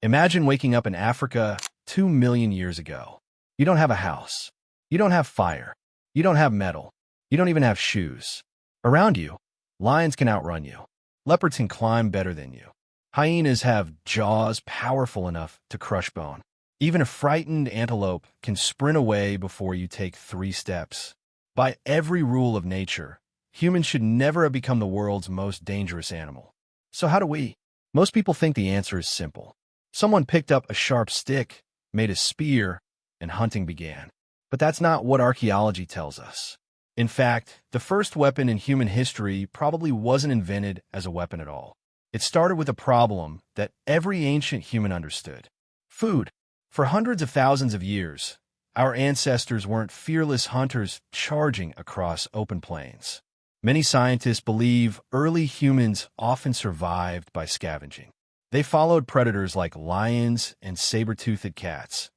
Imagine waking up in Africa 2 million years ago. You don't have a house. You don't have fire. You don't have metal. You don't even have shoes. Around you, lions can outrun you. Leopards can climb better than you. Hyenas have jaws powerful enough to crush bone. Even a frightened antelope can sprint away before you take 3 steps. By every rule of nature, humans should never have become the world's most dangerous animal. So how do we? Most people think the answer is simple. Someone picked up a sharp stick, made a spear, and hunting began. But that's not what archaeology tells us. In fact, the first weapon in human history probably wasn't invented as a weapon at all. It started with a problem that every ancient human understood: food. For hundreds of thousands of years, our ancestors weren't fearless hunters charging across open plains. Many scientists believe early humans often survived by scavenging. They followed predators like lions and saber-toothed cats,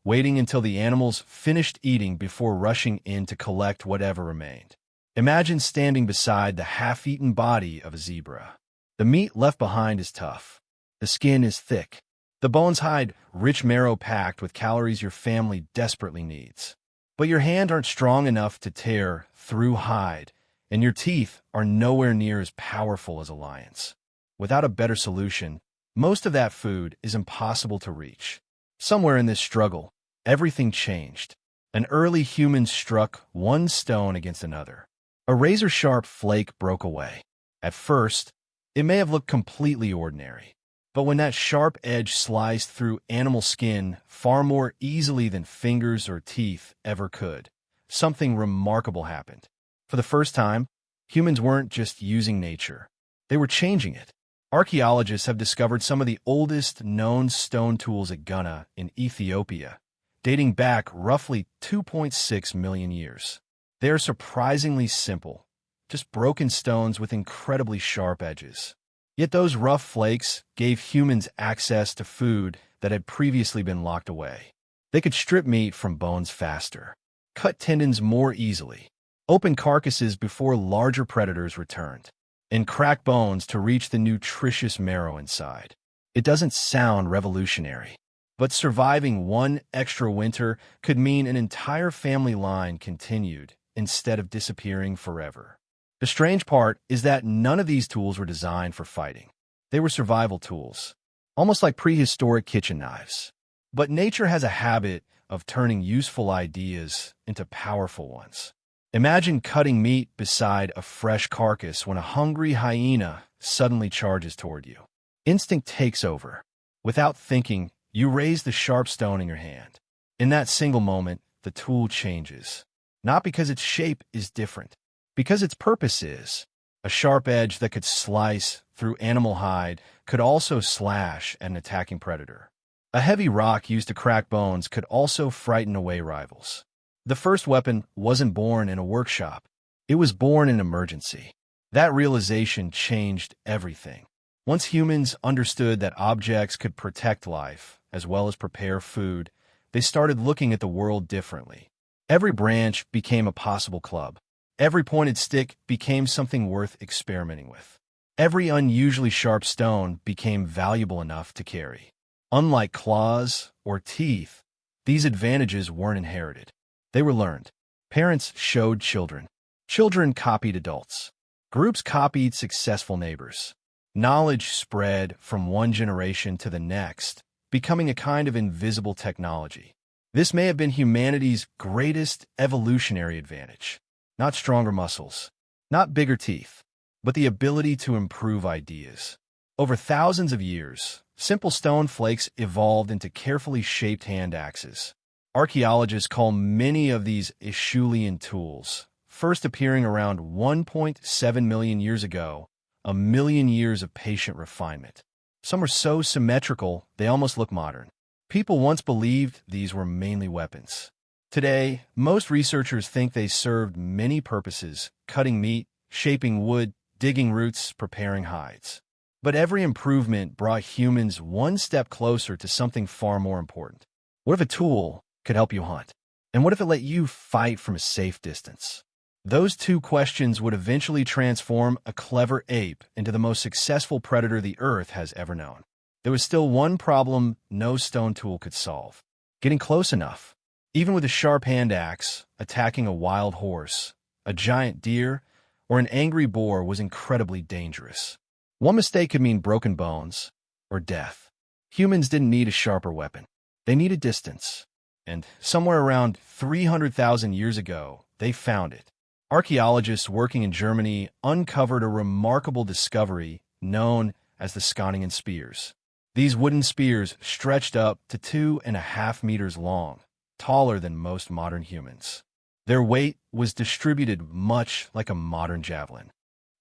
waiting until the animals finished eating before rushing in to collect whatever remained. Imagine standing beside the half-eaten body of a zebra. The meat left behind is tough. The skin is thick. The bones hide rich marrow packed with calories your family desperately needs. But your hands aren't strong enough to tear through hide, and your teeth are nowhere near as powerful as a lion's. Without a better solution, most of that food is impossible to reach. Somewhere in this struggle, everything changed. An early human struck one stone against another. A razor-sharp flake broke away. At first, it may have looked completely ordinary. But when that sharp edge sliced through animal skin far more easily than fingers or teeth ever could, something remarkable happened. For the first time, humans weren't just using nature. They were changing it. Archaeologists have discovered some of the oldest known stone tools at Gunna in Ethiopia, dating back roughly 2.6 million years. They are surprisingly simple, just broken stones with incredibly sharp edges. Yet those rough flakes gave humans access to food that had previously been locked away. They could strip meat from bones faster, cut tendons more easily, open carcasses before larger predators returned, and crack bones to reach the nutritious marrow inside. It doesn't sound revolutionary, but surviving one extra winter could mean an entire family line continued instead of disappearing forever. The strange part is that none of these tools were designed for fighting. They were survival tools, almost like prehistoric kitchen knives. But nature has a habit of turning useful ideas into powerful ones. Imagine cutting meat beside a fresh carcass when a hungry hyena suddenly charges toward you. Instinct takes over. Without thinking, you raise the sharp stone in your hand. In that single moment, the tool changes. Not because its shape is different, because its purpose is. A sharp edge that could slice through animal hide could also slash at an attacking predator. A heavy rock used to crack bones could also frighten away rivals. The first weapon wasn't born in a workshop. It was born in emergency. That realization changed everything. Once humans understood that objects could protect life as well as prepare food, they started looking at the world differently. Every branch became a possible club. Every pointed stick became something worth experimenting with. Every unusually sharp stone became valuable enough to carry. Unlike claws or teeth, these advantages weren't inherited. They were learned. Parents showed children. Children copied adults. Groups copied successful neighbors. Knowledge spread from one generation to the next, becoming a kind of invisible technology. This may have been humanity's greatest evolutionary advantage. Not stronger muscles, not bigger teeth, but the ability to improve ideas. Over thousands of years, simple stone flakes evolved into carefully shaped hand axes. Archaeologists call many of these Acheulean tools, first appearing around 1.7 million years ago, a million years of patient refinement. Some are so symmetrical they almost look modern. People once believed these were mainly weapons. Today, most researchers think they served many purposes: cutting meat, shaping wood, digging roots, preparing hides. But every improvement brought humans one step closer to something far more important. What if a tool could help you hunt? And what if it let you fight from a safe distance? Those two questions would eventually transform a clever ape into the most successful predator the Earth has ever known. there was still one problem no stone tool could solve: getting close enough. Even with a sharp hand axe, attacking a wild horse, a giant deer, or an angry boar was incredibly dangerous. One mistake could mean broken bones or death. Humans didn't need a sharper weapon. They needed distance. And somewhere around 300,000 years ago, they found it. Archaeologists working in Germany uncovered a remarkable discovery known as the Schöningen Spears. These wooden spears stretched up to 2.5 meters long, taller than most modern humans. Their weight was distributed much like a modern javelin.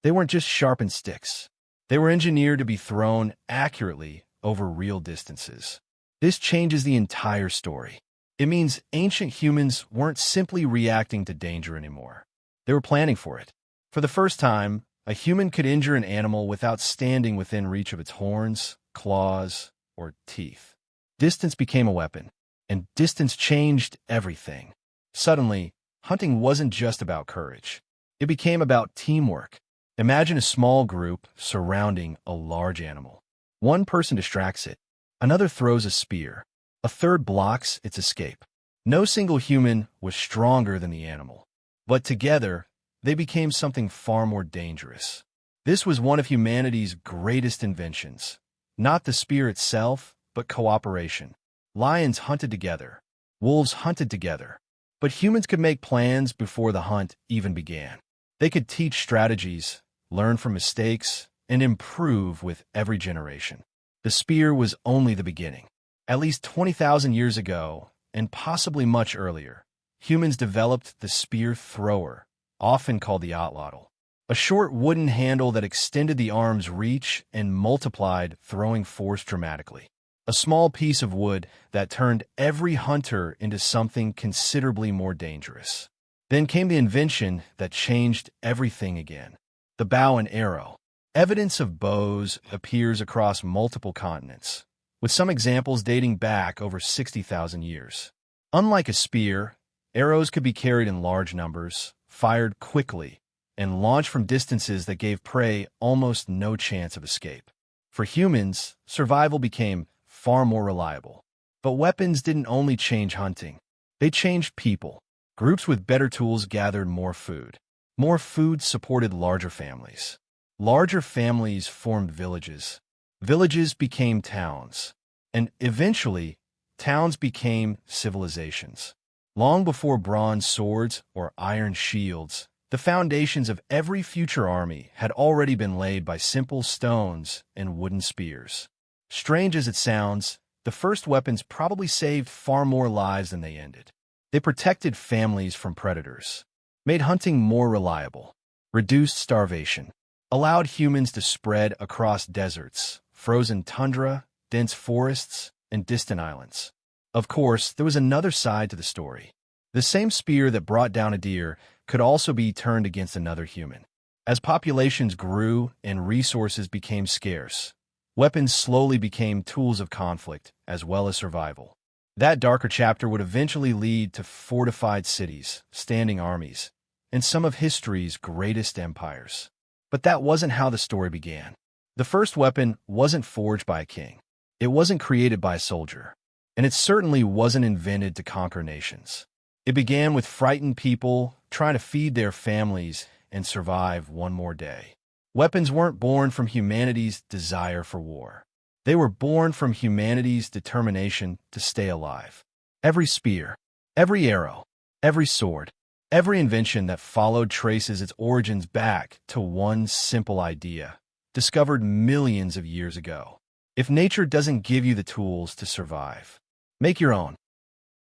They weren't just sharpened sticks. They were engineered to be thrown accurately over real distances. This changes the entire story. It means ancient humans weren't simply reacting to danger anymore. They were planning for it. For the first time, a human could injure an animal without standing within reach of its horns, claws, or teeth. Distance became a weapon, and distance changed everything. Suddenly, hunting wasn't just about courage. It became about teamwork. Imagine a small group surrounding a large animal. One person distracts it, another throws a spear, a third blocks its escape. No single human was stronger than the animal, but together, they became something far more dangerous. This was one of humanity's greatest inventions. Not the spear itself, but cooperation. Lions hunted together. Wolves hunted together. But humans could make plans before the hunt even began. They could teach strategies, learn from mistakes, and improve with every generation. The spear was only the beginning. At least 20,000 years ago, and possibly much earlier, humans developed the spear thrower, often called the atlatl, a short wooden handle that extended the arm's reach and multiplied throwing force dramatically. A small piece of wood that turned every hunter into something considerably more dangerous. Then came the invention that changed everything again: the bow and arrow. Evidence of bows appears across multiple continents, with some examples dating back over 60,000 years. Unlike a spear, arrows could be carried in large numbers, fired quickly, and launched from distances that gave prey almost no chance of escape. For humans, survival became far more reliable. But weapons didn't only change hunting. They changed people. Groups with better tools gathered more food. More food supported larger families. Larger families formed villages. Villages became towns. And eventually, towns became civilizations. Long before bronze swords or iron shields, the foundations of every future army had already been laid by simple stones and wooden spears. Strange as it sounds, the first weapons probably saved far more lives than they ended. They protected families from predators, made hunting more reliable, reduced starvation, allowed humans to spread across deserts, frozen tundra, dense forests, and distant islands. Of course, there was another side to the story. The same spear that brought down a deer could also be turned against another human. As populations grew and resources became scarce, weapons slowly became tools of conflict as well as survival. That darker chapter would eventually lead to fortified cities, standing armies, and some of history's greatest empires. But that wasn't how the story began. The first weapon wasn't forged by a king. It wasn't created by a soldier. And it certainly wasn't invented to conquer nations. It began with frightened people trying to feed their families and survive one more day. Weapons weren't born from humanity's desire for war. They were born from humanity's determination to stay alive. Every spear, every arrow, every sword, every invention that followed traces its origins back to one simple idea, discovered millions of years ago. If nature doesn't give you the tools to survive, make your own.